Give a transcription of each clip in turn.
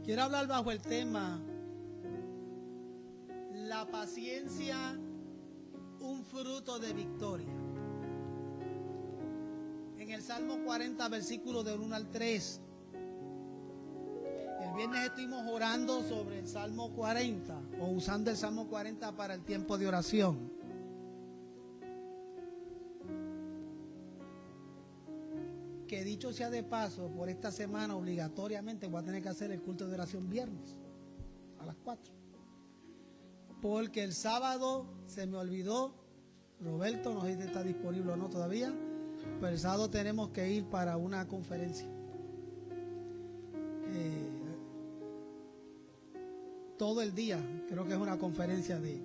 Quiero hablar bajo el tema la paciencia, un fruto de victoria. En el Salmo 40, versículos del 1 al 3. El viernes estuvimos orando sobre el Salmo 40 o usando el Salmo 40 para el tiempo de oración. Que dicho sea de paso, por esta semana obligatoriamente voy a tener que hacer el culto de oración viernes a las 4. Porque el sábado se me olvidó, Roberto, no sé si está disponible o no todavía, pero el sábado tenemos que ir para una conferencia. Todo el día, creo que es una conferencia de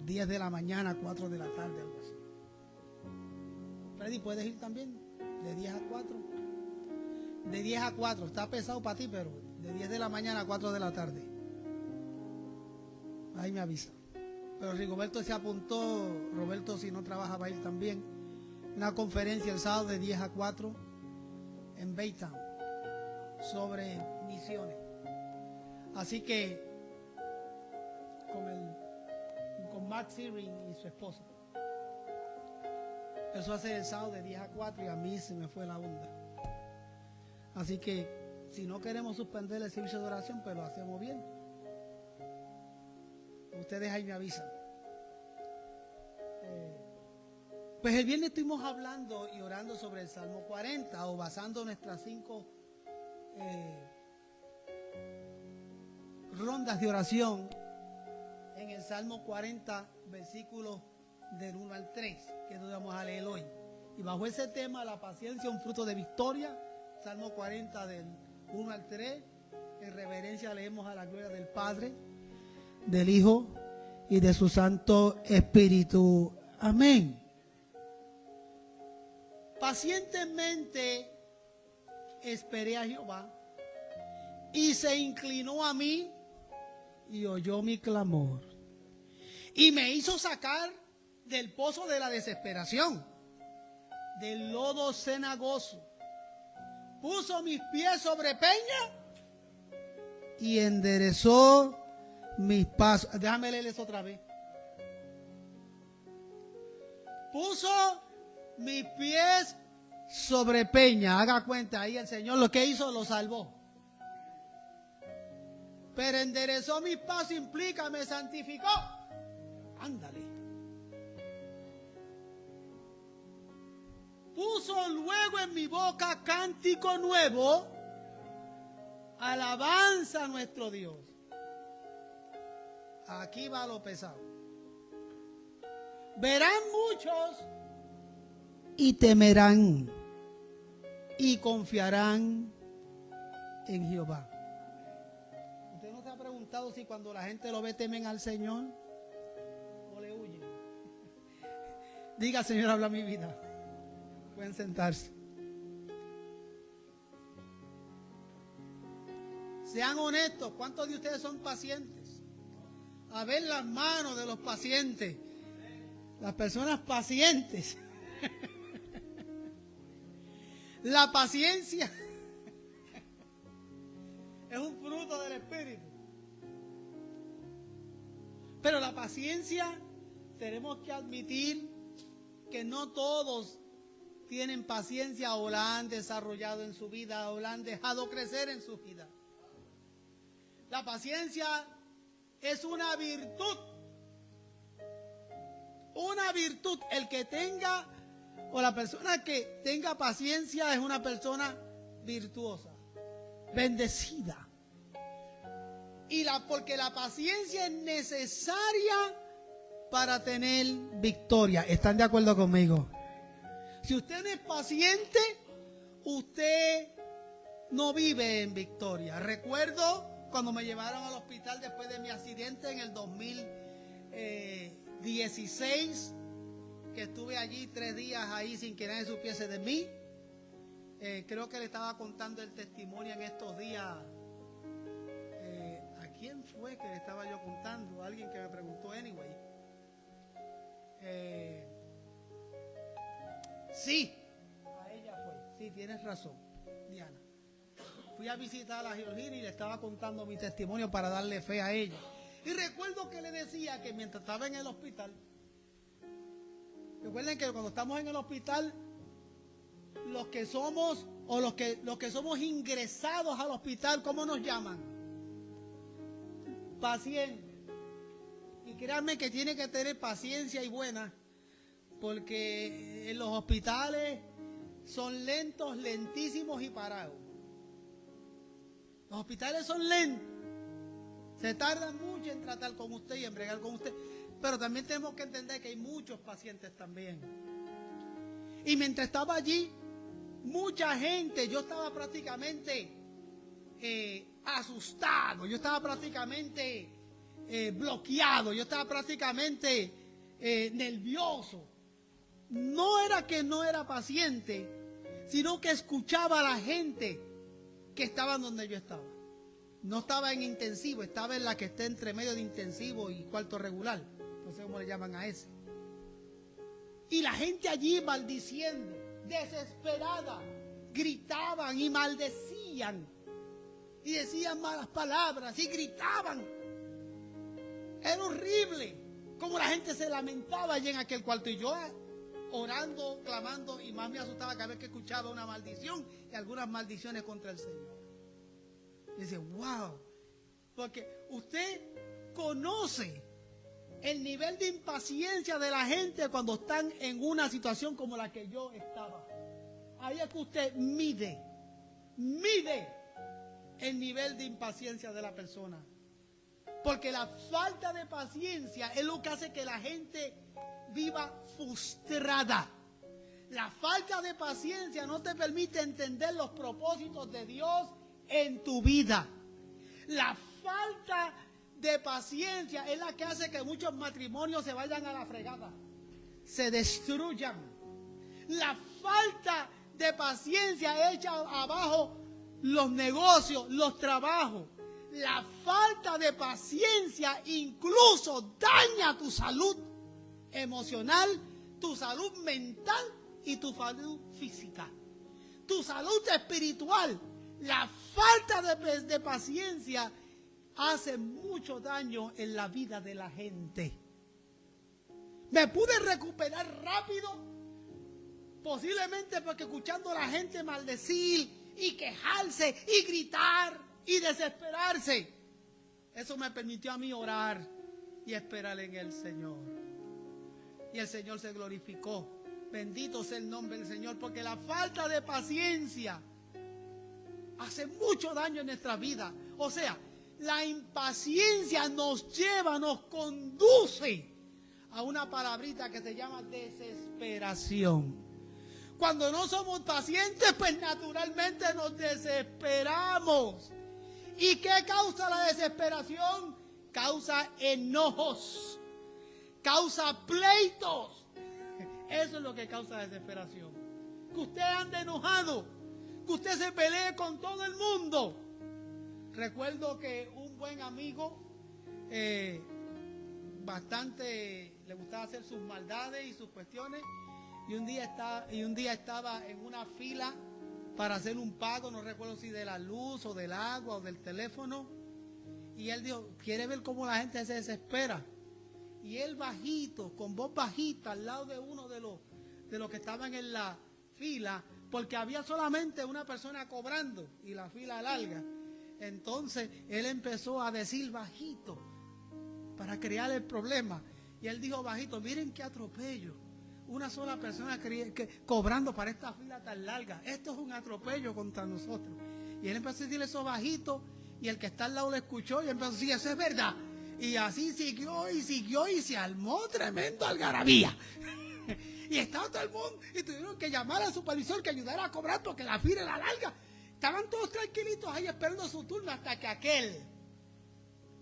10 de la mañana a 4 de la tarde, algo así. Freddy, ¿puedes ir también? De 10 a 4. De 10 a 4, está pesado para ti, pero de 10 de la mañana a 4 de la tarde. Ahí me avisa. Pero Rigoberto se apuntó, Roberto si no trabaja va a ir también. Una conferencia el sábado de 10 a 4 en Baytown sobre misiones. Así que con Mark Searing y su esposa. Eso hace el sábado de 10 a 4 y a mí se me fue la onda. Así que si no queremos suspender el servicio de oración, pues lo hacemos bien. Ustedes ahí me avisan. Pues el viernes estuvimos hablando y orando sobre el Salmo 40 o basando nuestras 5 rondas de oración en el Salmo 40, versículos del 1 al 3, que nos vamos a leer hoy. Y bajo ese tema, la paciencia, un fruto de victoria, Salmo 40 del 1 al 3, en reverencia leemos a la gloria del Padre, del Hijo y de su Santo Espíritu. Amén. Pacientemente esperé a Jehová y se inclinó a mí y oyó mi clamor y me hizo sacar del pozo de la desesperación, del lodo cenagoso. Puso mis pies sobre peña y enderezó mis pasos. Déjame leer eso otra vez. Puso mis pies sobre peña. Haga cuenta, ahí el Señor lo que hizo lo salvó. Pero enderezó mis pasos implica me santificó. Ándale. Puso luego en mi boca cántico nuevo, alabanza a nuestro Dios. Aquí va lo pesado. Verán muchos y temerán y confiarán en Jehová. ¿Usted no se ha preguntado si cuando la gente lo ve temen al Señor o le huyen? Diga, Señor, habla mi vida. Pueden sentarse. Sean honestos, ¿cuántos de ustedes son pacientes? A ver las manos de los pacientes. Las personas pacientes. La paciencia es un fruto del Espíritu. Pero la paciencia, tenemos que admitir que no todos tienen paciencia o la han desarrollado en su vida o la han dejado crecer en su vida. La paciencia es una virtud. Una virtud. El que tenga o la persona que tenga paciencia es una persona virtuosa, bendecida. Porque la paciencia es necesaria para tener victoria. ¿Están de acuerdo conmigo? Si usted no es paciente, usted no vive en victoria. Recuerdo cuando me llevaron al hospital después de mi accidente en el 2016, que estuve allí 3 días ahí sin que nadie supiese de mí. Creo que le estaba contando el testimonio en estos días. ¿A quién fue que le estaba yo contando? Alguien que me preguntó anyway. Sí, a ella fue. Sí, tienes razón, Diana. fui a visitar a Georgina y le estaba contando mi testimonio para darle fe a ella. Y recuerdo que le decía que mientras estaba en el hospital, recuerden que cuando estamos en el hospital, los que somos o los que somos ingresados al hospital, ¿cómo nos llaman? Pacientes. Y créanme que tiene que tener paciencia y buena, porque en los hospitales son lentos, lentísimos y parados. Los hospitales son lentos. Se tardan mucho en tratar con usted y en bregar con usted. Pero también tenemos que entender que hay muchos pacientes también. Y mientras estaba allí, mucha gente, yo estaba prácticamente asustado, yo estaba prácticamente bloqueado, yo estaba prácticamente nervioso. No era que no era paciente, sino que escuchaba a la gente que estaba donde yo estaba. No estaba en intensivo, estaba en la que está entre medio de intensivo y cuarto regular. No sé cómo le llaman a ese. Y la gente allí maldiciendo, desesperada, gritaban y maldecían. Y decían malas palabras y gritaban. Era horrible como la gente se lamentaba allí en aquel cuarto. Y yo orando, clamando, y más me asustaba cada vez que escuchaba una maldición y algunas maldiciones contra el Señor. Y dice, wow, porque usted conoce el nivel de impaciencia de la gente cuando están en una situación como la que yo estaba. Ahí es que usted mide el nivel de impaciencia de la persona. Porque la falta de paciencia es lo que hace que la gente viva frustrada. La falta de paciencia no te permite entender los propósitos de Dios en tu vida. La falta de paciencia es la que hace que muchos matrimonios se vayan a la fregada, se destruyan. La falta de paciencia echa abajo los negocios, los trabajos. La falta de paciencia incluso daña tu salud emocional, tu salud mental y tu salud física, tu salud espiritual. La falta de paciencia hace mucho daño en la vida de la gente. Me pude recuperar rápido, posiblemente porque escuchando a la gente maldecir y quejarse y gritar y desesperarse, eso me permitió a mí orar y esperar en el Señor. Y el Señor se glorificó. Bendito sea el nombre del Señor, porque la falta de paciencia hace mucho daño en nuestra vida. O sea, la impaciencia nos lleva, nos conduce a una palabrita que se llama desesperación. Cuando no somos pacientes, pues naturalmente nos desesperamos. ¿Y qué causa la desesperación? Causa enojos, causa pleitos. Eso es lo que causa desesperación. Que usted ande enojado, que usted se pelee con todo el mundo. Recuerdo que un buen amigo, bastante le gustaba hacer sus maldades y sus cuestiones, y un día estaba en una fila para hacer un pago, no recuerdo si de la luz o del agua o del teléfono, y él dijo, ¿quiere ver cómo la gente se desespera? Y él bajito, con voz bajita, al lado de uno de los que estaban en la fila, porque había solamente una persona cobrando y la fila larga. Entonces él empezó a decir bajito para crear el problema. Y él dijo bajito, miren qué atropello. Una sola persona cobrando para esta fila tan larga. Esto es un atropello contra nosotros. Y él empezó a decir eso bajito, y el que está al lado lo escuchó y empezó a decir, eso es verdad. Y así siguió y se armó tremendo algarabía. Y estaba todo el mundo, y tuvieron que llamar al supervisor que ayudara a cobrar porque la fila era larga. Estaban todos tranquilitos ahí esperando su turno hasta que aquel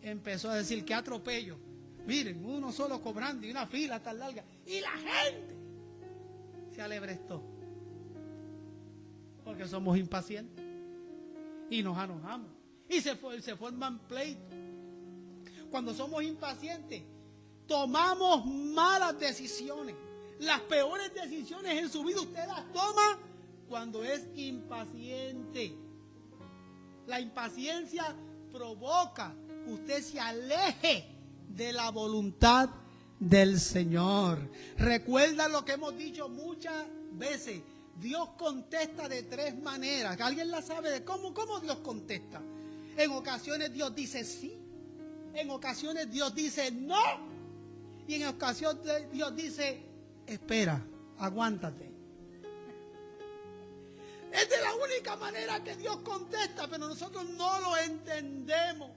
empezó a decir, qué atropello. Miren, uno solo cobrando y una fila tan larga. Y la gente se alebrestó. Porque somos impacientes. Y nos enojamos. Y se forman pleitos. Cuando somos impacientes, tomamos malas decisiones. Las peores decisiones en su vida usted las toma cuando es impaciente. La impaciencia provoca que usted se aleje de la voluntad del Señor. Recuerda lo que hemos dicho muchas veces. Dios contesta de tres maneras. ¿Alguien la sabe de cómo Dios contesta? En ocasiones Dios dice sí. En ocasiones Dios dice no. Y en ocasiones Dios dice espera, aguántate. Es de la única manera que Dios contesta, pero nosotros no lo entendemos.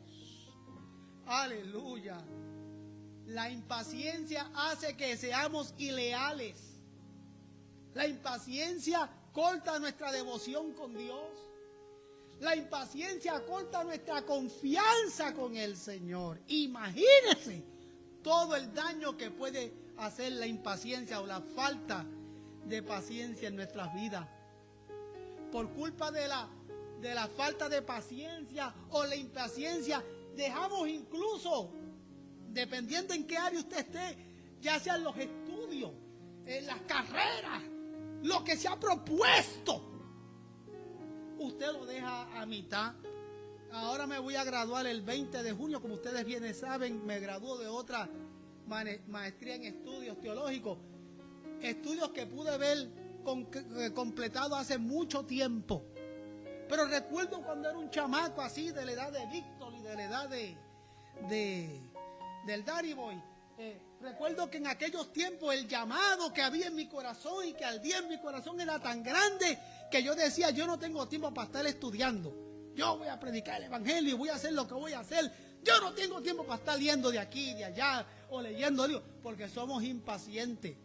Aleluya. La impaciencia hace que seamos ileales. La impaciencia corta nuestra devoción con Dios. La impaciencia corta nuestra confianza con el Señor. Imagínense todo el daño que puede hacer la impaciencia o la falta de paciencia en nuestras vidas. Por culpa de la falta de paciencia o la impaciencia, dejamos incluso, dependiendo en qué área usted esté, ya sean los estudios, las carreras, lo que se ha propuesto, usted lo deja a mitad. Ahora me voy a graduar el 20 de junio, como ustedes bien saben, me gradúo de otra maestría en estudios teológicos, estudios que pude haber completado hace mucho tiempo. Pero recuerdo cuando era un chamaco así, de la edad de Víctor y de la edad del Danny Boy. Recuerdo que en aquellos tiempos el llamado que había en mi corazón y que ardía en mi corazón era tan grande que yo decía, yo no tengo tiempo para estar estudiando. Yo voy a predicar el evangelio, voy a hacer lo que voy a hacer. Yo no tengo tiempo para estar yendo de aquí, de allá o leyendo libros, porque somos impacientes.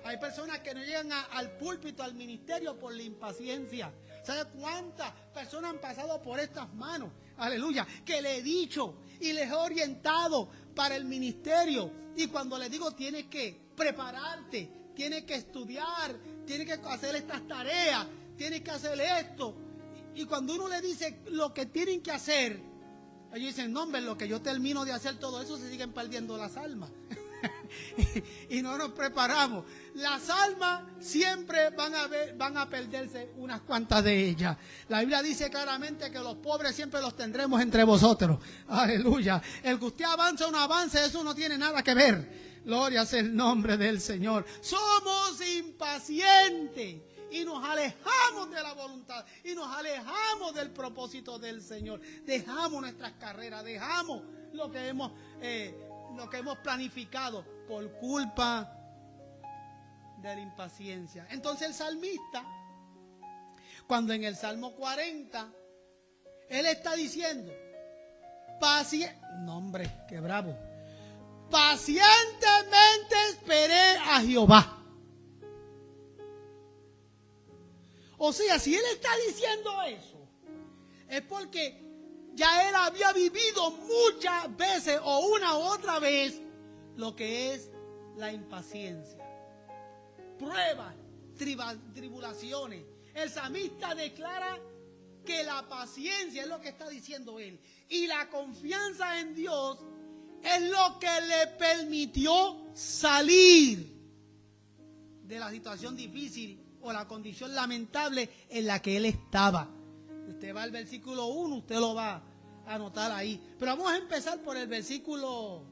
Hay personas que no llegan al púlpito, al ministerio por la impaciencia. ¿Sabe cuántas personas han pasado por estas manos? Aleluya. Que le he dicho y les he orientado para el ministerio. Y cuando les digo, tienes que prepararte, tienes que estudiar, tienes que hacer estas tareas, tienes que hacer esto. Y cuando uno le dice lo que tienen que hacer, ellos dicen, no, hombre, lo que yo termino de hacer todo eso, se siguen perdiendo las almas. y no nos preparamos. Las almas siempre van a perderse unas cuantas de ellas. La Biblia dice claramente que los pobres siempre los tendremos entre vosotros. Aleluya. El que usted avance o no avance, eso no tiene nada que ver. Gloria sea el nombre del Señor. Somos impacientes y nos alejamos de la voluntad y nos alejamos del propósito del Señor. Dejamos nuestras carreras, dejamos lo que hemos planificado por culpa de la impaciencia. Entonces el salmista, cuando en el Salmo 40, él está diciendo, no hombre, qué bravo, pacientemente esperé a Jehová. O sea, si él está diciendo eso, es porque ya él había vivido muchas veces o una u otra vez lo que es la impaciencia. Pruebas, tribulaciones. El salmista declara que la paciencia es lo que está diciendo él. Y la confianza en Dios es lo que le permitió salir de la situación difícil o la condición lamentable en la que él estaba. Usted va al versículo 1, usted lo va a anotar ahí. Pero vamos a empezar por el versículo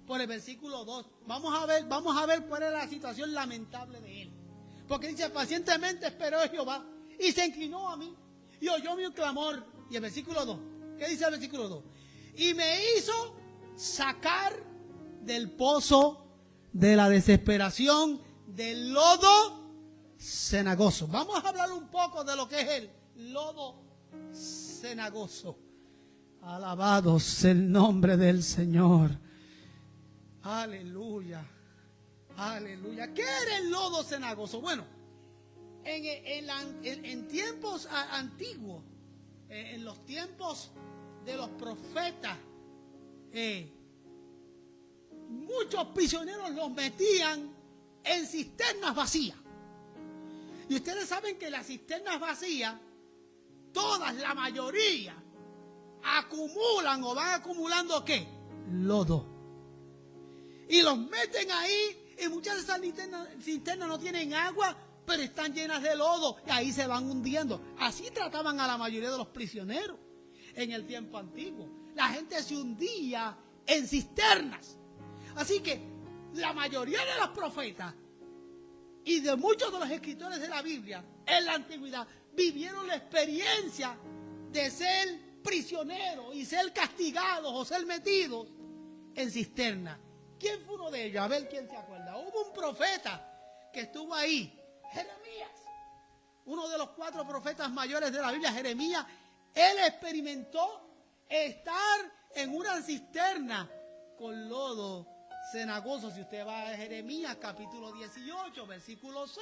2. Vamos a ver cuál es la situación lamentable de él. Porque dice, pacientemente esperó a Jehová y se inclinó a mí y oyó mi clamor. Y el versículo 2, ¿qué dice el versículo 2? Y me hizo sacar del pozo de la desesperación, del lodo cenagoso. Vamos a hablar un poco de lo que es el lodo cenagoso. Alabado sea el nombre del Señor. Aleluya. Aleluya. ¿Qué era el lodo cenagoso? Bueno, en tiempos antiguos, en los tiempos de los profetas, muchos prisioneros los metían en cisternas vacías. Y ustedes saben que las cisternas vacías, todas, la mayoría, acumulan o van acumulando ¿qué? Lodo. Y los meten ahí y muchas de esas cisternas no tienen agua, pero están llenas de lodo y ahí se van hundiendo. Así trataban a la mayoría de los prisioneros. en el tiempo antiguo. La gente se hundía en cisternas. Así que la mayoría de los profetas y de muchos de los escritores de la Biblia en la antigüedad vivieron la experiencia de ser prisioneros y ser castigados o ser metidos en cisternas. ¿Quién fue uno de ellos? A ver quién se acuerda. Hubo un profeta que estuvo ahí, Jeremías, uno de los 4 profetas mayores de la Biblia, Jeremías. Él experimentó estar en una cisterna con lodo cenagoso. Si usted va a Jeremías capítulo 18, versículo 6,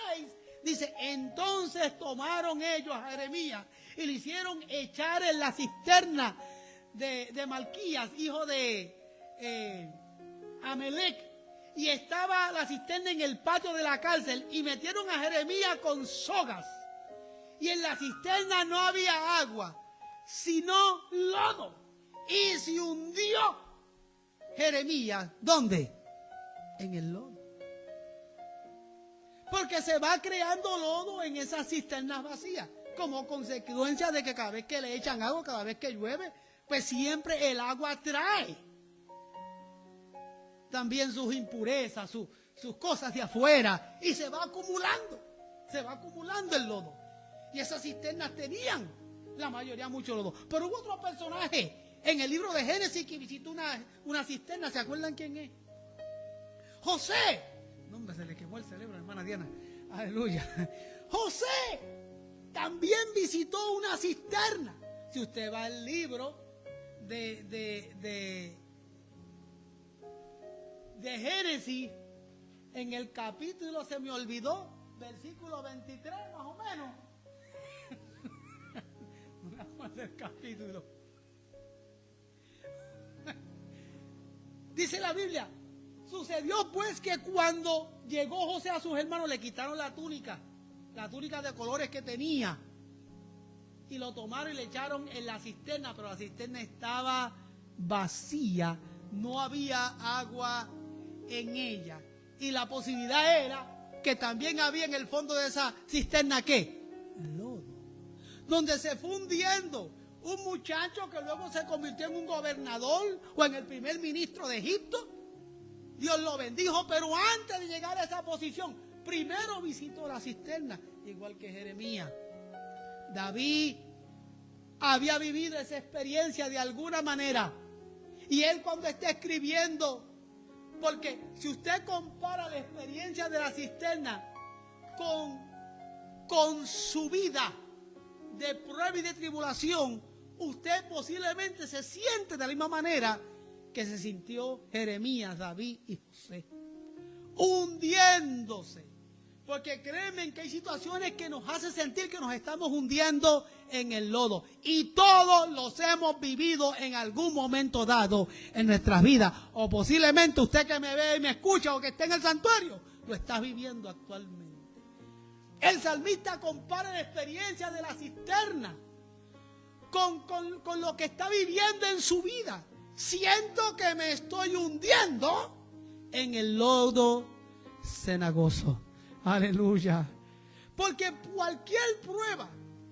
dice: entonces tomaron ellos a Jeremías y le hicieron echar en la cisterna de Malquías, hijo de Amelec, y estaba la cisterna en el patio de la cárcel, y metieron a Jeremías con sogas, y en la cisterna no había agua, sino lodo, y se hundió Jeremías. ¿Dónde? En el lodo. Porque se va creando lodo en esas cisternas vacías, como consecuencia de que cada vez que le echan agua, cada vez que llueve, pues siempre el agua trae también sus impurezas, sus cosas de afuera, y se va acumulando el lodo. Y esas cisternas tenían la mayoría mucho lodo. Pero hubo otro personaje en el libro de Génesis que visitó una cisterna. ¿Se acuerdan quién es? José. No, hombre, se le quemó el cerebro, hermana Diana. Aleluya. José también visitó una cisterna. Si usted va al libro de Génesis, en el capítulo, se me olvidó, versículo 23 más o menos. No es el capítulo. Dice la Biblia: sucedió pues que cuando llegó José a sus hermanos, le quitaron la túnica de colores que tenía, y lo tomaron y le echaron en la cisterna, pero la cisterna estaba vacía, no había agua en ella. Y la posibilidad era que también había en el fondo de esa cisterna, ¿qué? Lodo. Donde se fue hundiendo un muchacho que luego se convirtió en un gobernador o en el primer ministro de Egipto. Dios lo bendijo, pero antes de llegar a esa posición, primero visitó la cisterna, igual que Jeremías. David había vivido esa experiencia de alguna manera. Y él, cuando está escribiendo, porque si usted compara la experiencia de la cisterna con su vida de prueba y de tribulación, usted posiblemente se siente de la misma manera que se sintió Jeremías, David y José, hundiéndose. Porque créanme que hay situaciones que nos hacen sentir que nos estamos hundiendo en el lodo. Y todos los hemos vivido en algún momento dado en nuestras vidas. O posiblemente usted que me ve y me escucha o que esté en el santuario, lo está viviendo actualmente. El salmista compara la experiencia de la cisterna con lo que está viviendo en su vida. Siento que me estoy hundiendo en el lodo cenagoso. Aleluya. Porque cualquier prueba,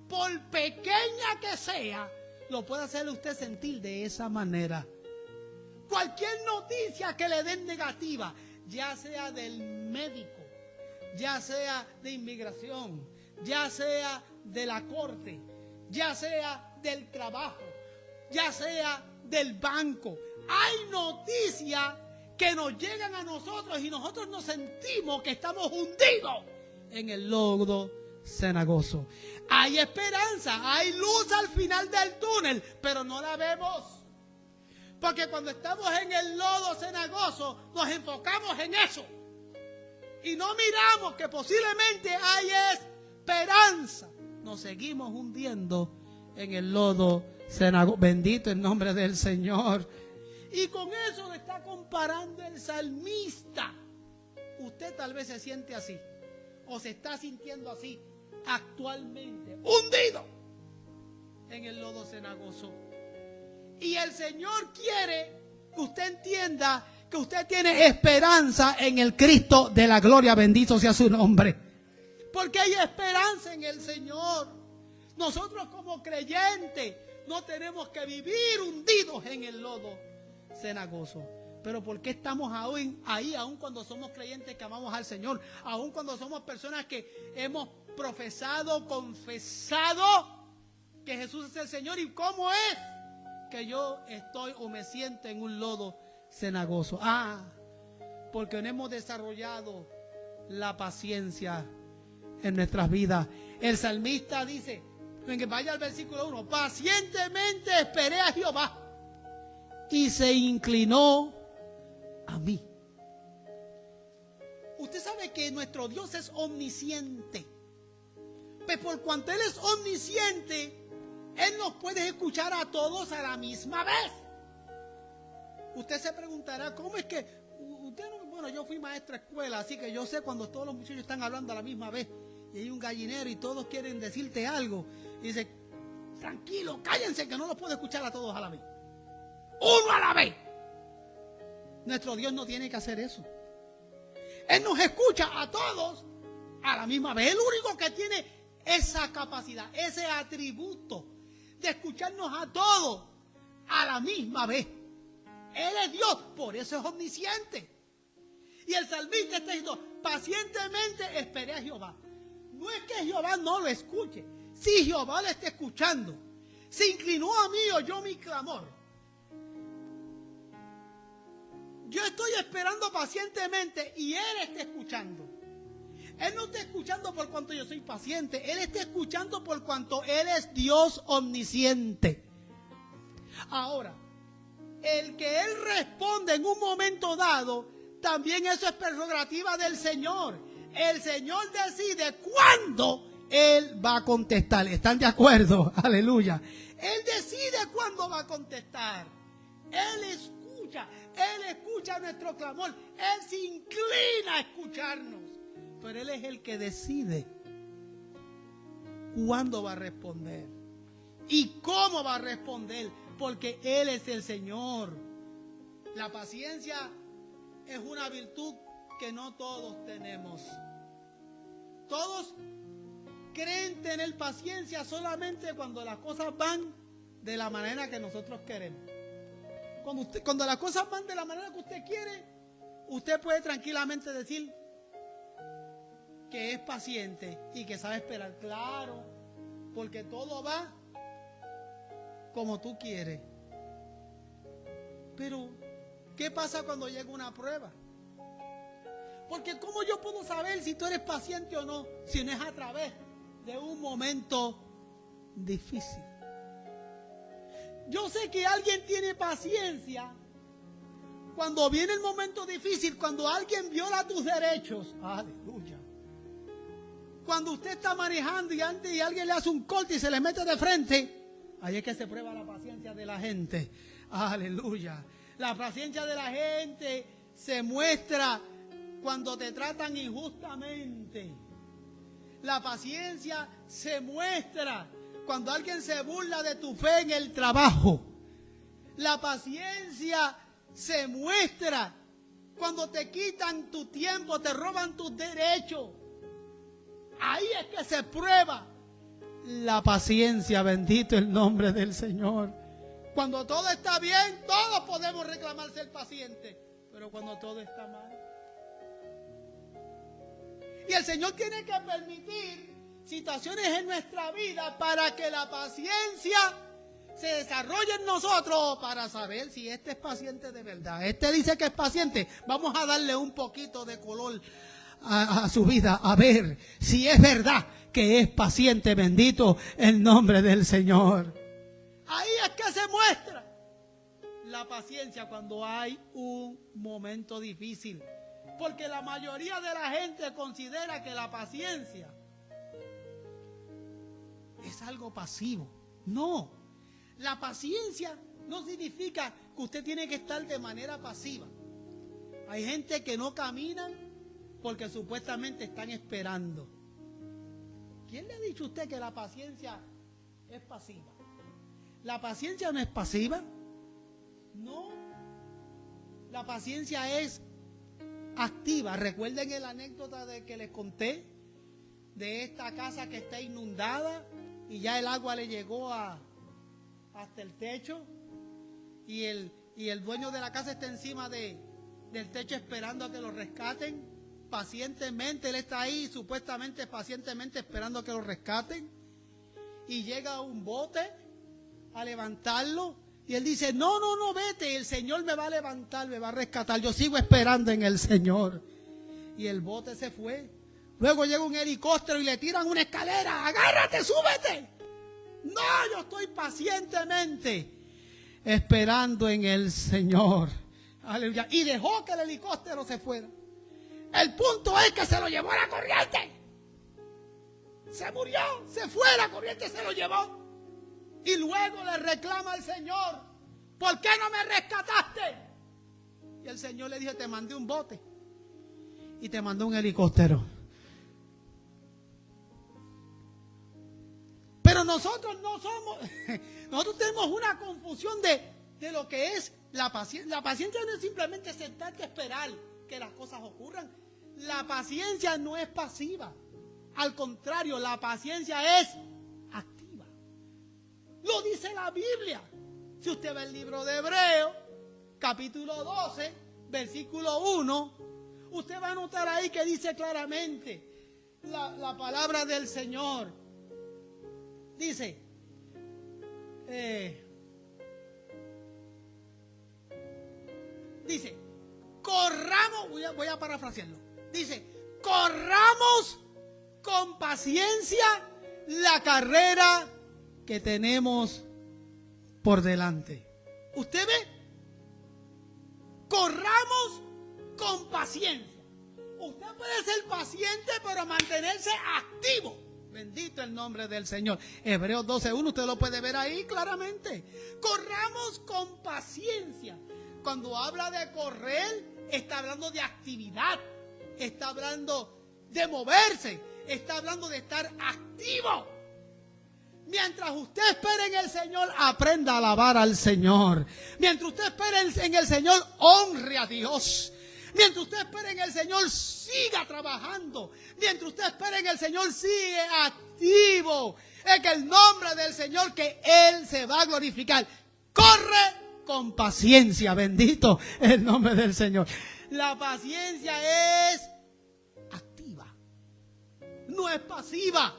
por pequeña que sea, lo puede hacer usted sentir de esa manera. Cualquier noticia que le den negativa, ya sea del médico, ya sea de inmigración, ya sea de la corte, ya sea del trabajo, ya sea del banco, hay noticias que nos llegan a nosotros y nosotros nos sentimos que estamos hundidos en el lodo cenagoso. Hay esperanza, hay luz al final del túnel, pero no la vemos. Porque cuando estamos en el lodo cenagoso, nos enfocamos en eso. Y no miramos que posiblemente hay esperanza. Nos seguimos hundiendo en el lodo cenagoso. Bendito el nombre del Señor. Y con eso lo está comparando el salmista. Usted tal vez se siente así, o se está sintiendo así actualmente, hundido en el lodo cenagoso. Y el Señor quiere que usted entienda que usted tiene esperanza en el Cristo de la gloria, bendito sea su nombre. Porque hay esperanza en el Señor. Nosotros como creyentes No tenemos que vivir hundidos en el lodo cenagoso. Pero ¿por qué estamos ahí, aún cuando somos creyentes que amamos al Señor? Aún cuando somos personas que hemos profesado, confesado que Jesús es el Señor. ¿Y cómo es que yo estoy o me siento en un lodo cenagoso? Porque no hemos desarrollado la paciencia en nuestras vidas. El salmista dice, que vaya al versículo 1, pacientemente esperé a Jehová y se inclinó a mí. Usted sabe que nuestro Dios es omnisciente. Pues por cuanto Él es omnisciente, Él nos puede escuchar a todos a la misma vez. Usted se preguntará, ¿cómo es que usted no? Bueno, yo fui maestra de escuela, así que yo sé cuando todos los muchachos están hablando a la misma vez y hay un gallinero y todos quieren decirte algo. Y dice, tranquilo, cállense que no los puedo escuchar a todos a la vez. Uno a la vez. Nuestro Dios no tiene que hacer eso. Él nos escucha a todos a la misma vez. El único que tiene esa capacidad, ese atributo de escucharnos a todos a la misma vez. Él es Dios, por eso es omnisciente. Y el salmista está diciendo, pacientemente esperé a Jehová. No es que Jehová no lo escuche. Si Jehová le está escuchando, se inclinó a mí, oyó mi clamor. Yo estoy esperando pacientemente y Él está escuchando. Él no está escuchando por cuanto yo soy paciente. Él está escuchando por cuanto Él es Dios omnisciente. Ahora, el que Él responde en un momento dado, también eso es prerrogativa del Señor. El Señor decide cuándo Él va a contestar. ¿Están de acuerdo? Aleluya. Él decide cuándo va a contestar. Él escucha nuestro clamor. Él se inclina a escucharnos. Pero Él es el que decide cuándo va a responder y cómo va a responder, porque Él es el Señor. La paciencia es una virtud que no todos tenemos. Todos creen tener paciencia solamente cuando las cosas van de la manera que nosotros queremos. Cuando las cosas van de la manera que usted quiere, usted puede tranquilamente decir que es paciente y que sabe esperar. Claro, porque todo va como tú quieres. Pero, ¿qué pasa cuando llega una prueba? Porque ¿cómo yo puedo saber si tú eres paciente o no? Si no es a través de un momento difícil. Yo sé que alguien tiene paciencia cuando viene el momento difícil, cuando alguien viola tus derechos. Aleluya. Cuando usted está manejando y alguien le hace un corte y se le mete de frente, ahí es que se prueba la paciencia de la gente. Aleluya. La paciencia de la gente se muestra cuando te tratan injustamente. La paciencia se muestra cuando alguien se burla de tu fe en el trabajo. La paciencia se muestra cuando te quitan tu tiempo, te roban tus derechos. Ahí es que se prueba la paciencia, bendito el nombre del Señor. Cuando todo está bien, todos podemos reclamar ser pacientes, pero cuando todo está mal. Y el Señor tiene que permitir situaciones en nuestra vida para que la paciencia se desarrolle en nosotros, para saber si este es paciente de verdad. Este dice que es paciente, vamos a darle un poquito de color a su vida, a ver si es verdad que es paciente. Bendito el nombre del Señor. Ahí es que se muestra la paciencia cuando hay un momento difícil, porque la mayoría de la gente considera que la paciencia es algo pasivo. No, la paciencia no significa que usted tiene que estar de manera pasiva. Hay gente que no caminan porque supuestamente están esperando. ¿Quién le ha dicho a usted que la paciencia es pasiva? La paciencia no es pasiva. No. La paciencia es activa. Recuerden la anécdota de que les conté de esta casa que está inundada y ya el agua le llegó a hasta el techo y el dueño de la casa está encima del techo esperando a que lo rescaten. Pacientemente, él está ahí, supuestamente pacientemente esperando a que lo rescaten. Y llega un bote a levantarlo. Y él dice, no, vete, el Señor me va a levantar, me va a rescatar. Yo sigo esperando en el Señor. Y el bote se fue. Luego llega un helicóptero y le tiran una escalera. Agárrate, súbete. No, yo estoy pacientemente esperando en el Señor. Aleluya. Y dejó que el helicóptero se fuera. El punto es que se lo llevó a la corriente. Se murió, se fue, la corriente se lo llevó. Y luego le reclama al Señor, ¿por qué no me rescataste? Y el Señor le dijo, te mandé un bote y te mandó un helicóptero. Pero nosotros no somos, nosotros tenemos una confusión de lo que es la paciencia. La paciencia no es simplemente sentarte a esperar que las cosas ocurran. La paciencia no es pasiva. Al contrario, la paciencia es activa. Lo dice la Biblia. Si usted ve el libro de Hebreos, capítulo 12, versículo 1, usted va a notar ahí que dice claramente la palabra del Señor. Dice, corramos, voy a parafrasearlo. Dice, corramos con paciencia la carrera que tenemos por delante. ¿Usted ve? Corramos con paciencia. Usted puede ser paciente, pero mantenerse activo. Bendito el nombre del Señor. Hebreos 12:1, usted lo puede ver ahí claramente. Corramos con paciencia. Cuando habla de correr, está hablando de actividad. Está hablando de moverse. Está hablando de estar activo. Mientras usted espere en el Señor, aprenda a alabar al Señor. Mientras usted espere en el Señor, honre a Dios. Mientras usted espere en el Señor, siga trabajando. Mientras usted espere en el Señor, sigue activo. Es que el nombre del Señor, que Él se va a glorificar. Corre con paciencia. Bendito el nombre del Señor. La paciencia es activa. No es pasiva.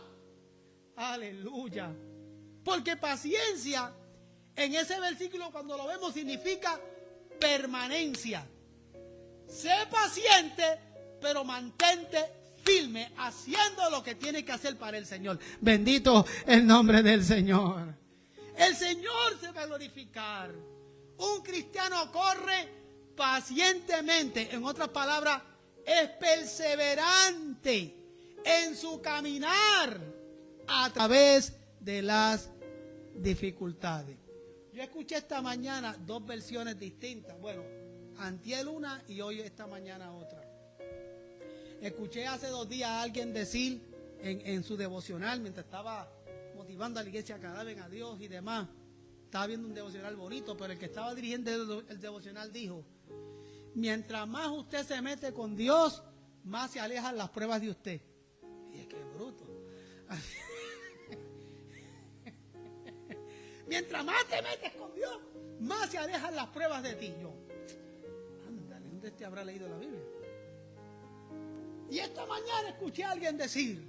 Aleluya. Porque paciencia, en ese versículo cuando lo vemos, significa permanencia. Sé paciente, pero mantente firme, haciendo lo que tiene que hacer para el Señor. Bendito el nombre del Señor. El Señor se va a glorificar. Un cristiano corre pacientemente. En otras palabras, es perseverante en su caminar a través de las dificultades. Yo escuché esta mañana dos versiones distintas. Bueno, antier una y hoy esta mañana otra. Escuché hace 2 días a alguien decir en su devocional, mientras estaba motivando a la iglesia que alaben a Dios y demás. Estaba viendo un devocional bonito, pero el que estaba dirigiendo el devocional dijo: mientras más usted se mete con Dios, más se alejan las pruebas de usted. Y es que es bruto. Mientras más te metes con Dios, más se alejan las pruebas de ti. Yo, ándale, ¿dónde te habrá leído la Biblia? Y esta mañana escuché a alguien decir: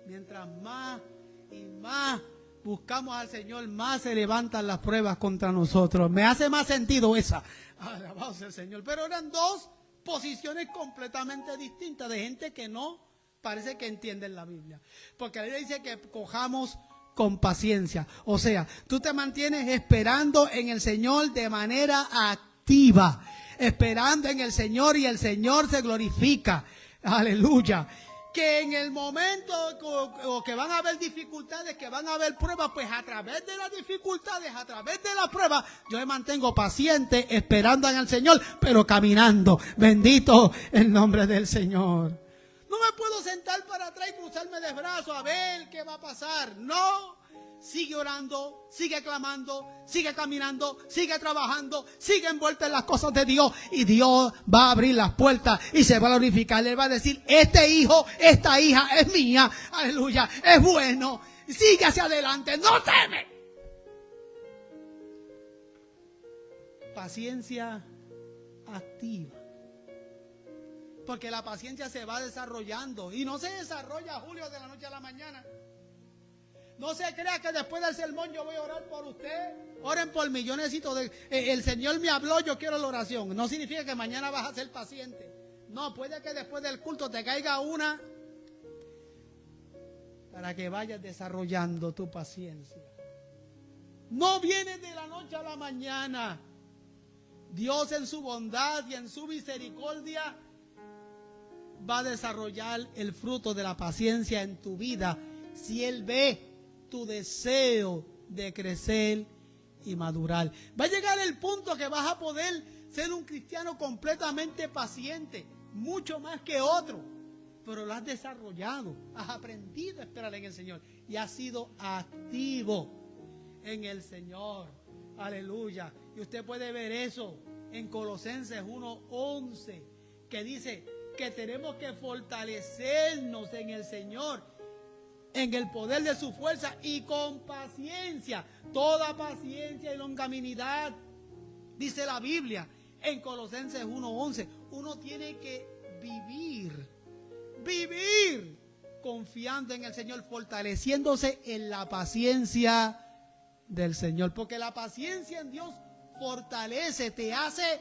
mientras más y más buscamos al Señor, más se levantan las pruebas contra nosotros. Me hace más sentido esa. Alabado sea el Señor. Pero eran dos posiciones completamente distintas de gente que no parece que entienden la Biblia. Porque la Biblia dice que cojamos con paciencia. O sea, tú te mantienes esperando en el Señor de manera activa. Esperando en el Señor y el Señor se glorifica. Aleluya. Que en el momento o que van a haber dificultades, que van a haber pruebas, pues a través de las dificultades, a través de las pruebas, yo me mantengo paciente, esperando en el Señor, pero caminando. Bendito el nombre del Señor. No me puedo sentar para atrás y cruzarme de brazos a ver qué va a pasar. No. Sigue orando, sigue clamando, sigue caminando, sigue trabajando, sigue envuelto en las cosas de Dios. Y Dios va a abrir las puertas y se va a glorificar. Él va a decir: este hijo, esta hija es mía. Aleluya, es bueno. Sigue hacia adelante, no teme. paciencia activa. Porque la paciencia se va desarrollando. Y no se desarrolla, Julio, de la noche a la mañana. No se crea que después del sermón yo voy a orar por usted. Oren por mí, yo necesito el Señor me habló, yo quiero la oración. No significa que mañana vas a ser paciente. No, puede que después del culto te caiga una para que vayas desarrollando tu paciencia. No viene de la noche a la mañana. Dios en su bondad y en su misericordia va a desarrollar el fruto de la paciencia en tu vida si Él ve tu deseo de crecer y madurar. Va a llegar el punto que vas a poder ser un cristiano completamente paciente, mucho más que otro, pero lo has desarrollado, has aprendido a esperar en el Señor y has sido activo en el Señor. Aleluya. Y usted puede ver eso en Colosenses 1:11, que dice que tenemos que fortalecernos en el Señor, en el poder de su fuerza y con paciencia, toda paciencia y longanimidad, dice la Biblia en Colosenses 1:11. Uno tiene que vivir confiando en el Señor, fortaleciéndose en la paciencia del Señor, porque la paciencia en Dios fortalece, te hace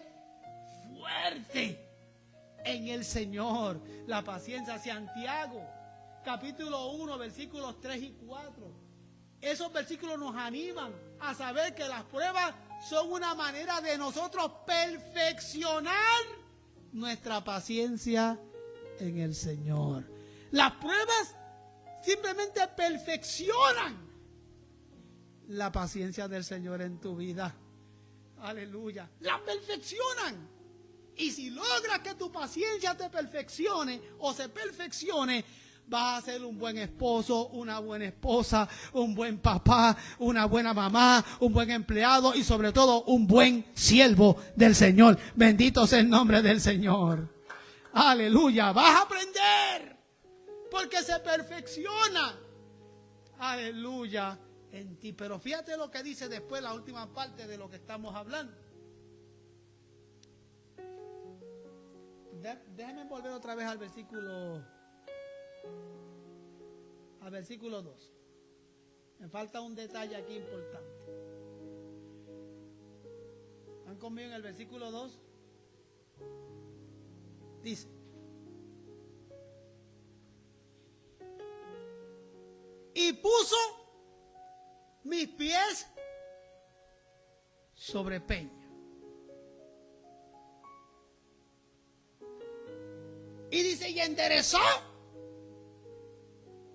fuerte en el Señor. La paciencia, Santiago capítulo 1, versículos 3 y 4. Esos versículos nos animan a saber que las pruebas son una manera de nosotros perfeccionar nuestra paciencia en el Señor. Las pruebas simplemente perfeccionan la paciencia del Señor en tu vida. Aleluya. La perfeccionan. Y si logras que tu paciencia te perfeccione o se perfeccione, vas a ser un buen esposo, una buena esposa, un buen papá, una buena mamá, un buen empleado y sobre todo un buen siervo del Señor. Bendito sea el nombre del Señor. Aleluya. Vas a aprender porque se perfecciona. Aleluya. En ti. Pero fíjate lo que dice después la última parte de lo que estamos hablando. Déjenme volver otra vez al versículo 2. Me falta un detalle aquí importante. ¿Han conmigo en el versículo 2? Dice: y puso mis pies sobre peña. Y dice, y enderezó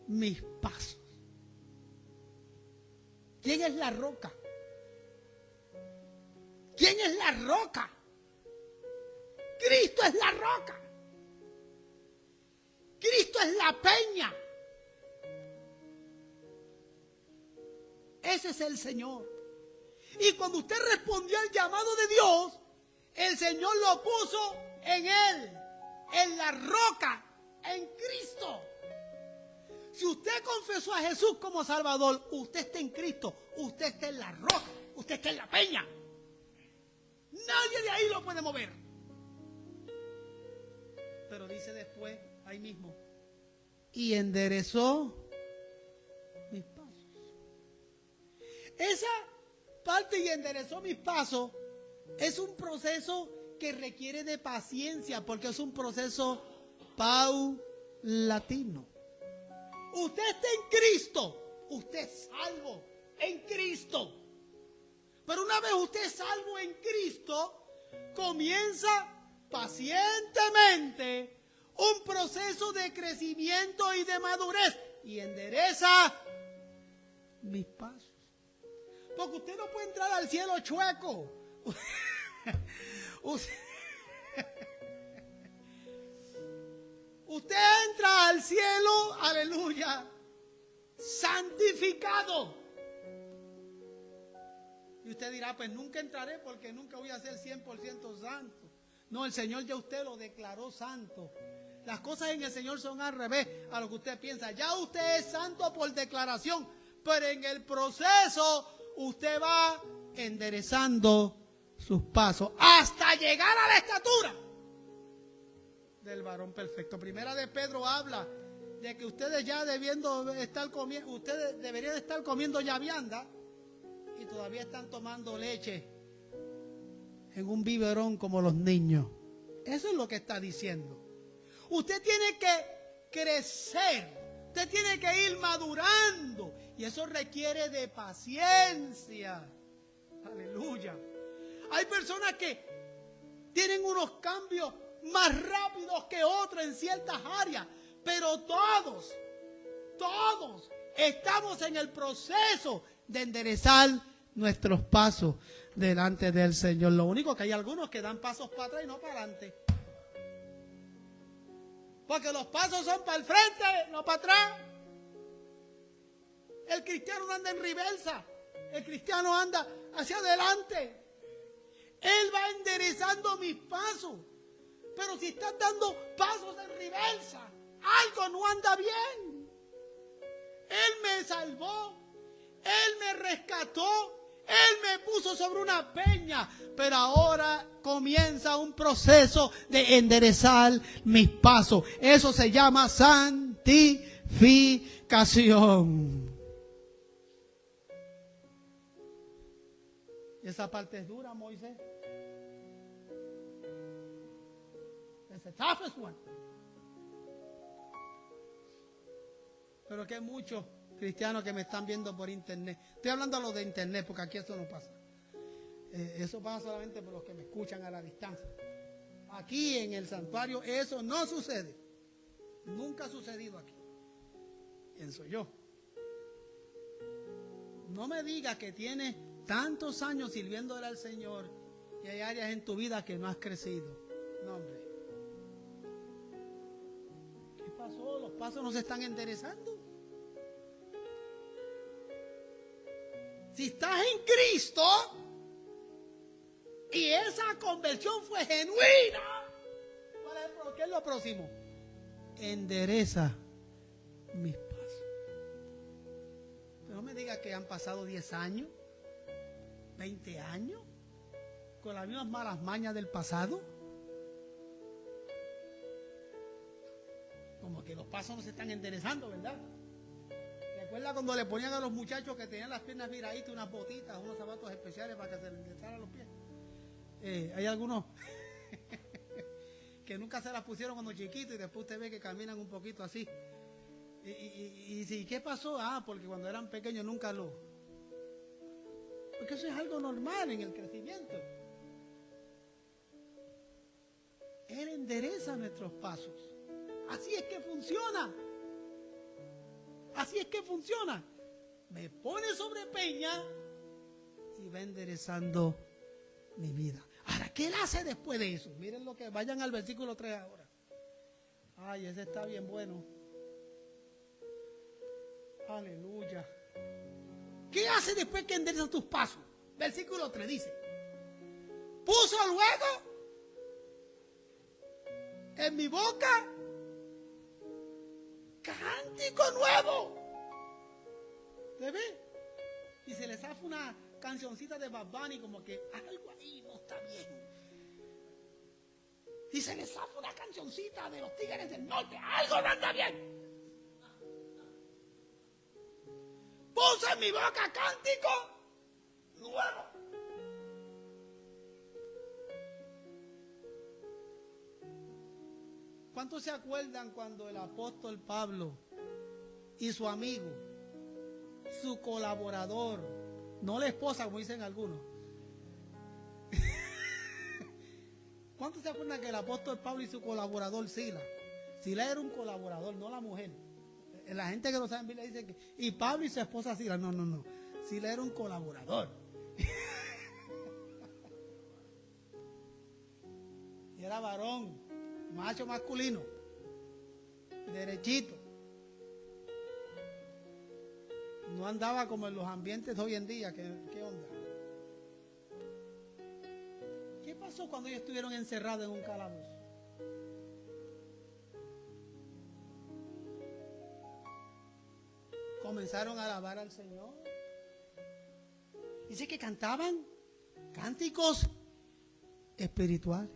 mis pasos. ¿Quién es la roca? ¿Quién es la roca? Cristo es la roca. Cristo es la peña. Ese es el Señor. Y cuando usted respondió al llamado de Dios, el Señor lo puso en Él, en la roca, en Cristo. Si usted confesó a Jesús como Salvador, usted está en Cristo, usted está en la roca, usted está en la peña. Nadie de ahí lo puede mover. Pero dice después, ahí mismo, y enderezó mis pasos. Esa parte, y enderezó mis pasos, es un proceso que requiere de paciencia, porque es un proceso paulatino. Usted está en Cristo, usted es salvo en Cristo. Pero una vez usted es salvo en Cristo, comienza pacientemente un proceso de crecimiento y de madurez y endereza mis pasos. Porque usted no puede entrar al cielo chueco. Usted entra al cielo, aleluya, santificado. Y usted dirá, pues nunca entraré porque nunca voy a ser 100% santo. No, el Señor ya usted lo declaró santo. Las cosas en el Señor son al revés a lo que usted piensa. Ya usted es santo por declaración, pero en el proceso usted va enderezando sus pasos hasta llegar a la estatura del varón perfecto. Primera de Pedro habla de que ustedes ya ustedes deberían estar comiendo ya vianda y todavía están tomando leche en un biberón como los niños. Eso es lo que está diciendo. Usted tiene que crecer, usted tiene que ir madurando y eso requiere de paciencia. Aleluya. Hay personas que tienen unos cambios más rápidos que otros en ciertas áreas, pero todos estamos en el proceso de enderezar nuestros pasos delante del Señor. Lo único que hay algunos que dan pasos para atrás y no para adelante. Porque los pasos son para el frente, no para atrás. El cristiano no anda en reversa. El cristiano anda hacia adelante. Él va enderezando mis pasos. Pero si estás dando pasos en reversa, algo no anda bien. Él me salvó. Él me rescató. Él me puso sobre una peña, pero ahora comienza un proceso de enderezar mis pasos. Eso se llama santificación. Y esa parte es dura, Moisés. Es the toughest one. Pero que hay muchos cristianos que me están viendo por internet. Estoy hablando a los de internet porque aquí eso no pasa. Eso pasa solamente por los que me escuchan a la distancia. Aquí en el santuario eso no sucede. Nunca ha sucedido aquí. Pienso yo. No me digas que tienes tantos años sirviéndole al Señor y hay áreas en tu vida que no has crecido. No, hombre. ¿Qué pasó? Los pasos no se están enderezando. Si estás en Cristo y esa conversión fue genuina, ¿qué es lo próximo? Endereza mis pasos. Pero no me digas que han pasado 10 años, 20 años, con las mismas malas mañas del pasado. Como que los pasos no se están enderezando, ¿verdad? ¿Recuerda cuando le ponían a los muchachos que tenían las piernas viraditas, unas botitas, unos zapatos especiales para que se les enderezaran los pies? Hay algunos que nunca se las pusieron cuando chiquitos y después usted ve que caminan un poquito así. ¿Y qué pasó? Porque cuando eran pequeños nunca lo... Porque eso es algo normal en el crecimiento. Él endereza nuestros pasos. Así es que funciona. Así es que funciona. Me pone sobre peña y va enderezando mi vida. Ahora, ¿qué él hace después de eso? Miren lo que, vayan al versículo 3 ahora. Ay, ese está bien bueno. Aleluya. ¿Qué hace después que endereza tus pasos? Versículo 3 dice: puso luego en mi boca cántico nuevo. ¿Usted ve? Y se le zafa una cancioncita de Bad Bunny, como que algo ahí no está bien. Y se le zafa una cancioncita de los Tigres del Norte, algo no anda bien. Puso en mi boca cántico nuevo. ¿Cuántos se acuerdan cuando el apóstol Pablo y su amigo, su colaborador, no la esposa como dicen algunos? ¿Cuántos se acuerdan que el apóstol Pablo y su colaborador Silas era un colaborador, no la mujer? La gente que lo sabe en Biblia dice que... Y Pablo y su esposa Silas, no. Silas era un colaborador. Y era varón, macho masculino, derechito. No andaba como en los ambientes de hoy en día. ¿Qué onda? ¿Qué pasó cuando ellos estuvieron encerrados en un calabozo? Comenzaron a alabar al Señor. Dice que cantaban cánticos espirituales.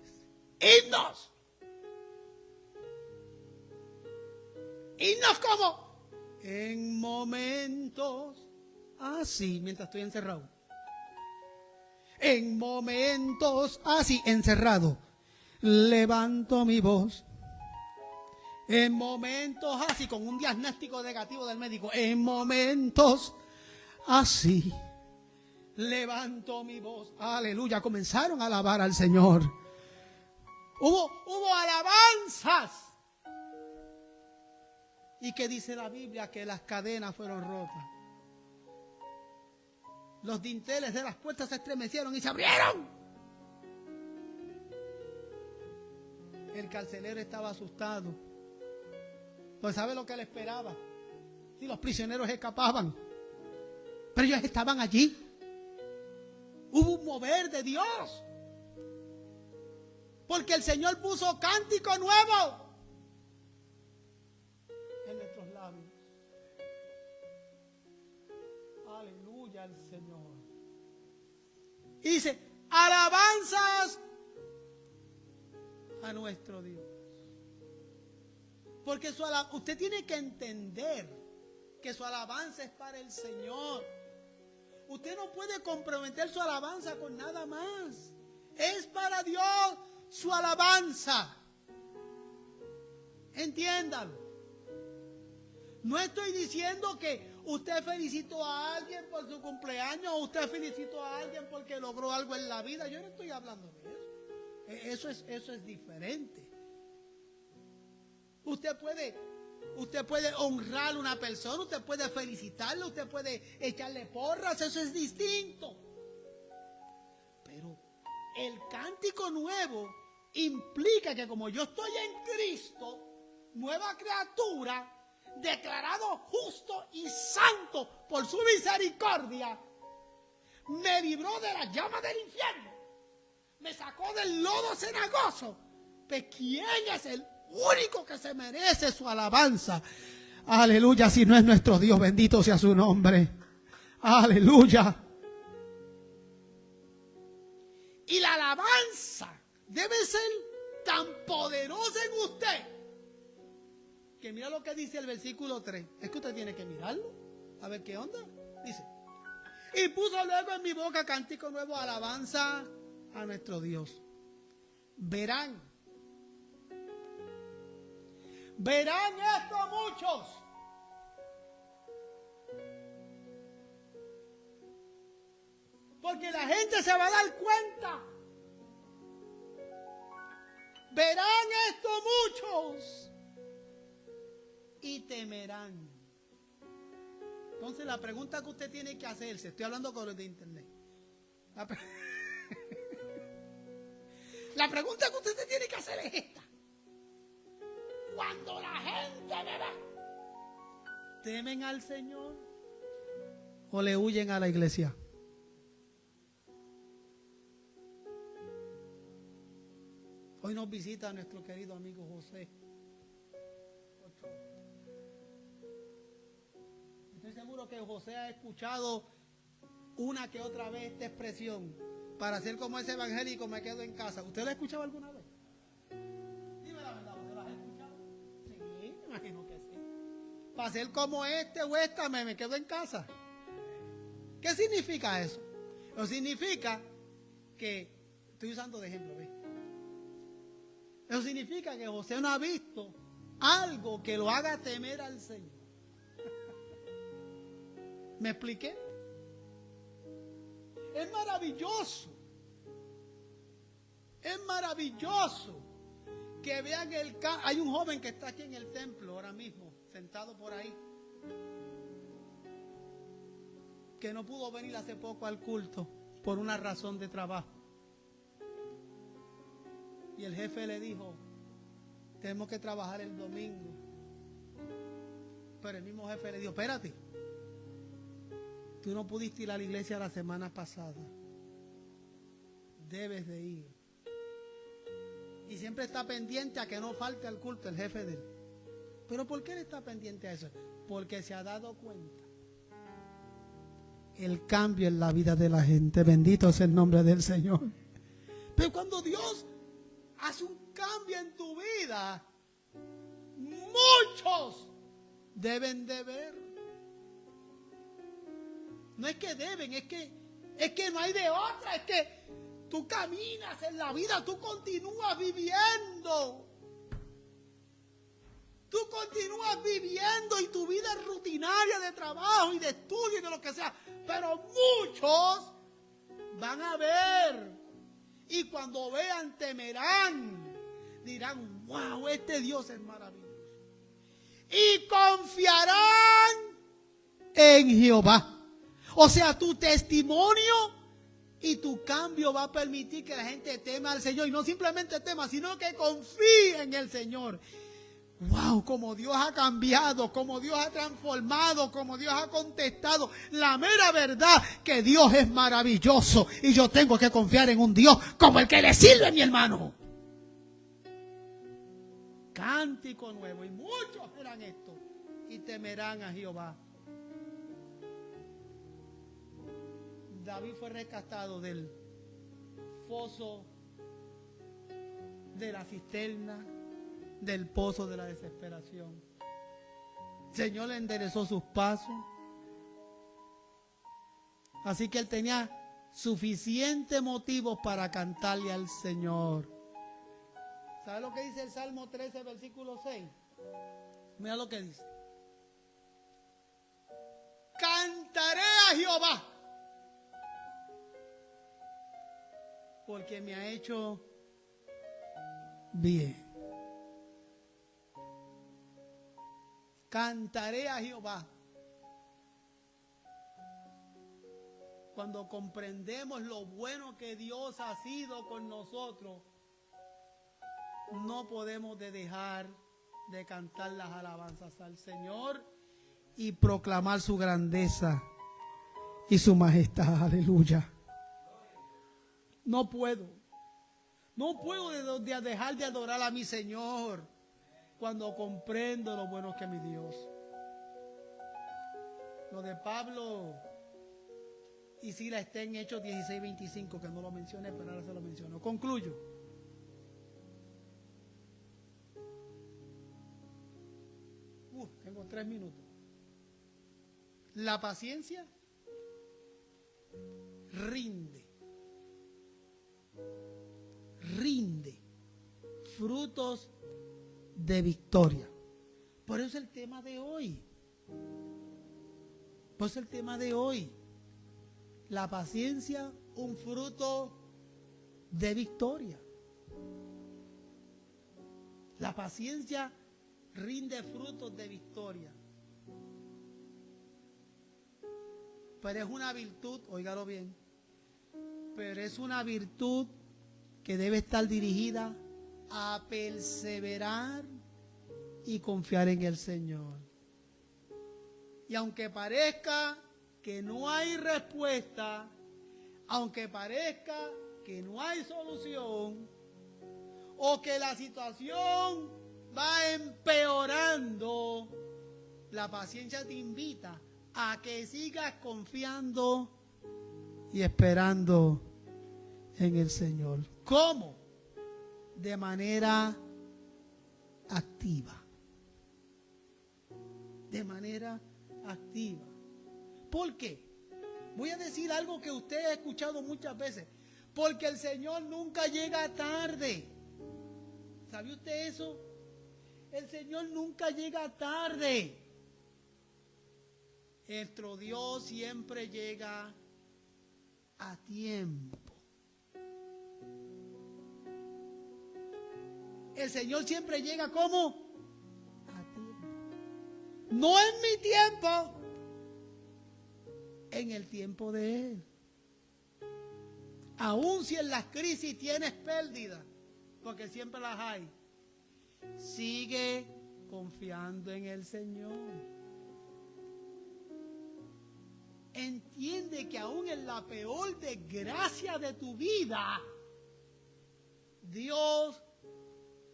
Himnos. Himnos como en momentos así, mientras estoy encerrado. En momentos así, encerrado, levanto mi voz. En momentos así, con un diagnóstico negativo del médico, en momentos así, levanto mi voz. Aleluya, comenzaron a alabar al Señor. Hubo alabanzas. ¿Y qué dice la Biblia? Que las cadenas fueron rotas. Los dinteles de las puertas se estremecieron y se abrieron. El carcelero estaba asustado. Pues ¿sabe lo que le esperaba? Si los prisioneros escapaban. Pero ellos estaban allí. Hubo un mover de Dios. Porque el Señor puso cántico nuevo en nuestros labios. Aleluya al Señor. Y dice, alabanzas a nuestro Dios. Porque usted tiene que entender que su alabanza es para el Señor. Usted no puede comprometer su alabanza con nada más. Es para Dios su alabanza. Entiéndalo. No estoy diciendo que usted felicitó a alguien por su cumpleaños o usted felicitó a alguien porque logró algo en la vida. Yo no estoy hablando de eso. Eso es diferente. Usted puede honrar a una persona, usted puede felicitarla, usted puede echarle porras, eso es distinto. Pero el cántico nuevo implica que como yo estoy en Cristo, nueva criatura, declarado justo y santo por su misericordia, me libró de las llamas del infierno, me sacó del lodo cenagoso. Pues ¿quién es el único que se merece su alabanza? Aleluya, si no es nuestro Dios, bendito sea su nombre. Aleluya. Y la alabanza debe ser tan poderosa en usted que mira lo que dice el versículo 3. Es que usted tiene que mirarlo, a ver qué onda. Dice, y puso luego en mi boca cántico nuevo, alabanza a nuestro Dios. Verán esto muchos. Porque la gente se va a dar cuenta. Verán esto muchos y temerán. Entonces la pregunta que usted tiene que hacerse, estoy hablando con los de internet. La pregunta que usted tiene que hacer es esta. Cuando la gente me ve, ¿temen al Señor o le huyen a la iglesia? Hoy nos visita nuestro querido amigo José. Estoy seguro que José ha escuchado una que otra vez esta expresión: para ser como ese evangélico me quedo en casa. ¿Usted la ha escuchado alguna vez? Dime la verdad, ¿usted la ha escuchado? Sí, me imagino que sí. Para ser como este o esta me quedo en casa. ¿Qué significa eso? Eso significa que, estoy usando de ejemplo, ¿ves? Eso significa que José no ha visto algo que lo haga temer al Señor. ¿Me expliqué? Es maravilloso. Es maravilloso que vean hay un joven que está aquí en el templo ahora mismo, sentado por ahí, que no pudo venir hace poco al culto por una razón de trabajo. Y el jefe le dijo, tenemos que trabajar el domingo. Pero el mismo jefe le dijo, espérate, tú no pudiste ir a la iglesia la semana pasada. Debes de ir. Y siempre está pendiente a que no falte al culto el jefe de él. ¿Pero por qué él está pendiente a eso? Porque se ha dado cuenta el cambio en la vida de la gente. Bendito es el nombre del Señor. Pero cuando Dios hace un cambio en tu vida, muchos deben de ver. No es que deben, es que no hay de otra, es que tú caminas en la vida, tú continúas viviendo. Tú continúas viviendo y tu vida es rutinaria de trabajo y de estudio y de lo que sea. Pero muchos van a ver y cuando vean temerán. Dirán, wow, este Dios es maravilloso. Y confiarán en Jehová. O sea, tu testimonio y tu cambio va a permitir que la gente tema al Señor. Y no simplemente tema, sino que confíe en el Señor. Wow, como Dios ha cambiado, como Dios ha transformado, como Dios ha contestado. La mera verdad que Dios es maravilloso. Y yo tengo que confiar en un Dios como el que le sirve, mi hermano. Cántico nuevo. Y muchos verán esto y temerán a Jehová. David fue rescatado del foso, de la cisterna, del pozo de la desesperación. El Señor le enderezó sus pasos. Así que él tenía suficientes motivos para cantarle al Señor. ¿Sabe lo que dice el Salmo 13, versículo 6? Mira lo que dice. Cantaré a Jehová, porque me ha hecho bien. Cantaré a Jehová. Cuando comprendemos lo bueno que Dios ha sido con nosotros, no podemos dejar de cantar las alabanzas al Señor y proclamar su grandeza y su majestad. Aleluya. No puedo dejar de adorar a mi Señor cuando comprendo lo bueno que es mi Dios. Lo de Pablo y Silas está en Hechos 16:25, que no lo mencioné, pero ahora se lo menciono. Concluyo. Tengo 3 minutos. La paciencia rinde frutos de victoria. Por eso el tema de hoy. La paciencia, un fruto de victoria. La paciencia rinde frutos de victoria. Pero es una virtud, óigalo bien, pero es una virtud que debe estar dirigida a perseverar y confiar en el Señor. Y aunque parezca que no hay respuesta, aunque parezca que no hay solución, o que la situación va empeorando, la paciencia te invita a que sigas confiando y esperando en el Señor. ¿Cómo? De manera activa. De manera activa. ¿Por qué? Voy a decir algo que usted ha escuchado muchas veces. Porque el Señor nunca llega tarde. ¿Sabe usted eso? El Señor nunca llega tarde. Nuestro Dios siempre llega a tiempo. El Señor siempre llega ¿cómo? A tiempo. No en mi tiempo, en el tiempo de Él. Aun si en las crisis tienes pérdida, porque siempre las hay, sigue confiando en el Señor. Entiende que aún en la peor desgracia de tu vida, Dios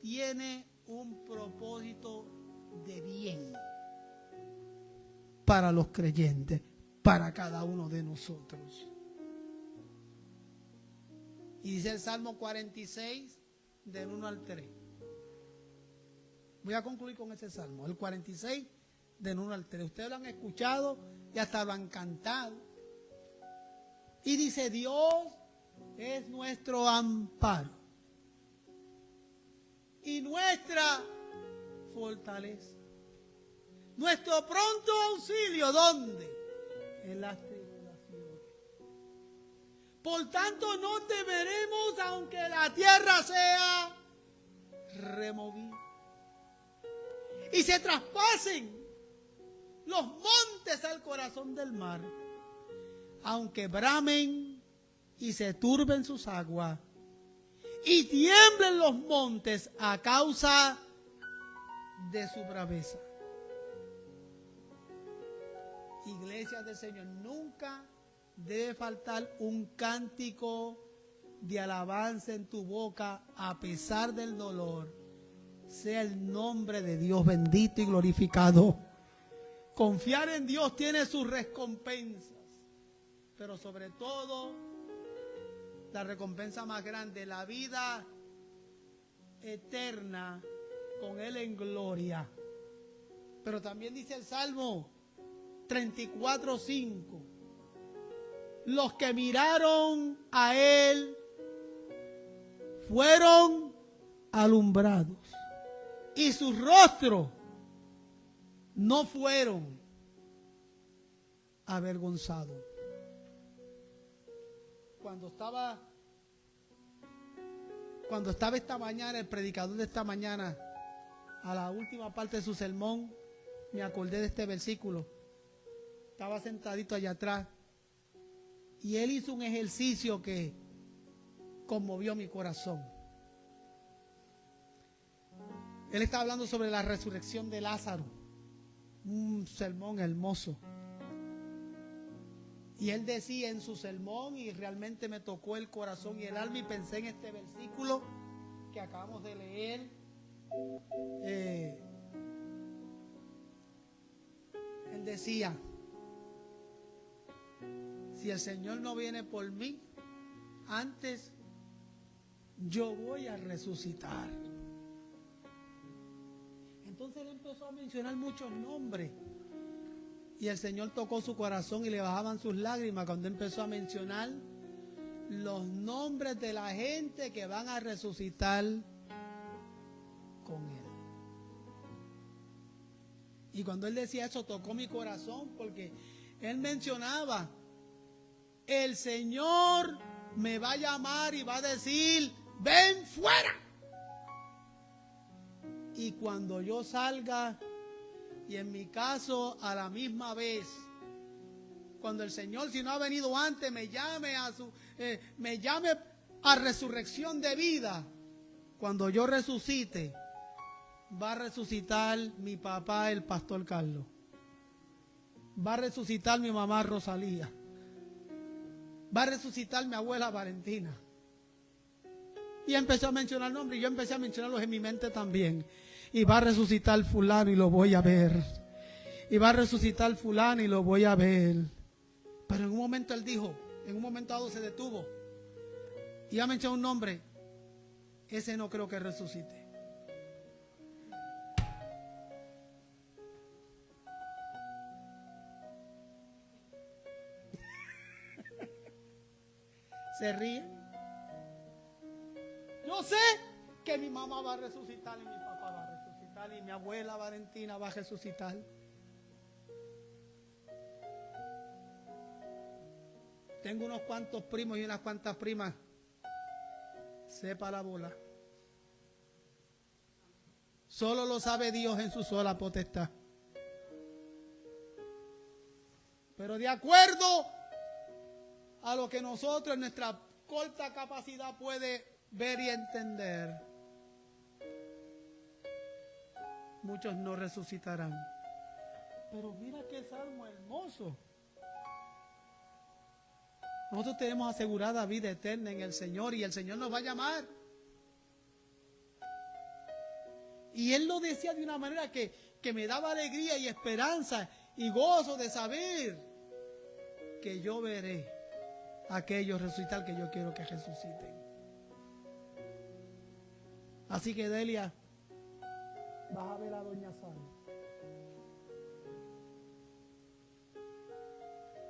tiene un propósito de bien para los creyentes, para cada uno de nosotros. Y dice el Salmo 46, del 1 al 3. Voy a concluir con ese Salmo, el 46, del 1 al 3. Ustedes lo han escuchado y hasta lo han cantado. Y dice, Dios es nuestro amparo y nuestra fortaleza. Nuestro pronto auxilio, ¿dónde? En las tribulaciones. Por tanto, no temeremos aunque la tierra sea removida y se traspasen los montes al corazón del mar, aunque bramen y se turben sus aguas y tiemblen los montes a causa de su braveza. Iglesia del Señor, nunca debe faltar un cántico de alabanza en tu boca a pesar del dolor. Sea el nombre de Dios bendito y glorificado. Confiar en Dios tiene sus recompensas, pero sobre todo la recompensa más grande, la vida eterna con Él en gloria. Pero también dice el Salmo 34:5, los que miraron a Él fueron alumbrados y sus rostros no fueron avergonzados. Cuando estaba esta mañana, el predicador de esta mañana, a la última parte de su sermón, me acordé de este versículo. Estaba sentadito allá atrás y él hizo un ejercicio que conmovió mi corazón. Él estaba hablando sobre la resurrección de Lázaro, un sermón hermoso. Y él decía en su sermón, y realmente me tocó el corazón y el alma, y pensé en este versículo que acabamos de leer. Él decía, si el Señor no viene por mí, antes yo voy a resucitar. Entonces él empezó a mencionar muchos nombres. Y el Señor tocó su corazón y le bajaban sus lágrimas cuando empezó a mencionar los nombres de la gente que van a resucitar con Él. Y cuando Él decía eso, tocó mi corazón porque Él mencionaba, el Señor me va a llamar y va a decir, ven fuera. Y cuando yo salga, y en mi caso a la misma vez, cuando el Señor, si no ha venido antes, me llame a resurrección de vida, cuando yo resucite, va a resucitar mi papá, el pastor Carlos, va a resucitar mi mamá Rosalía, va a resucitar mi abuela Valentina. Y empezó a mencionar nombres, y yo empecé a mencionarlos en mi mente también. Y va a resucitar fulano y lo voy a ver. Y va a resucitar fulano y lo voy a ver. Pero en un momento él dijo, en un momento dado se detuvo. Y ha mencionado un nombre. Ese no creo que resucite. Se ríe. Yo sé que mi mamá va a resucitar y mi papá va a resucitar y mi abuela Valentina va a resucitar. Tengo unos cuantos primos y unas cuantas primas. Sepa la bola. Solo lo sabe Dios en su sola potestad. Pero de acuerdo a lo que nosotros en nuestra corta capacidad puede ver y entender, muchos no resucitarán. Pero mira qué salmo hermoso. Nosotros tenemos asegurada vida eterna en el Señor y el Señor nos va a llamar. Y Él lo decía de una manera que me daba alegría y esperanza y gozo de saber que yo veré a aquellos resucitar que yo quiero que resuciten. Así que Delia, vas a ver a doña Sara.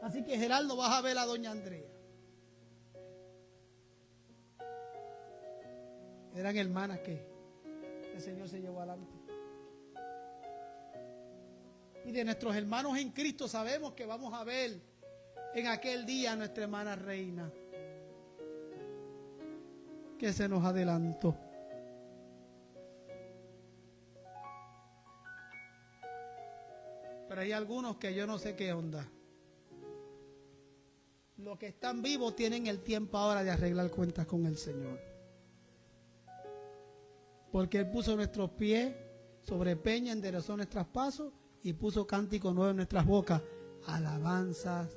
Así que Geraldo, vas a ver a doña Andrea. Eran hermanas que el Señor se llevó adelante. Y de nuestros hermanos en Cristo sabemos que vamos a ver en aquel día a nuestra hermana Reina, que se nos adelantó. Pero hay algunos que yo no sé qué onda. Los que están vivos tienen el tiempo ahora de arreglar cuentas con el Señor. Porque Él puso nuestros pies sobre peña, enderezó nuestros pasos y puso cántico nuevo en nuestras bocas. Alabanzas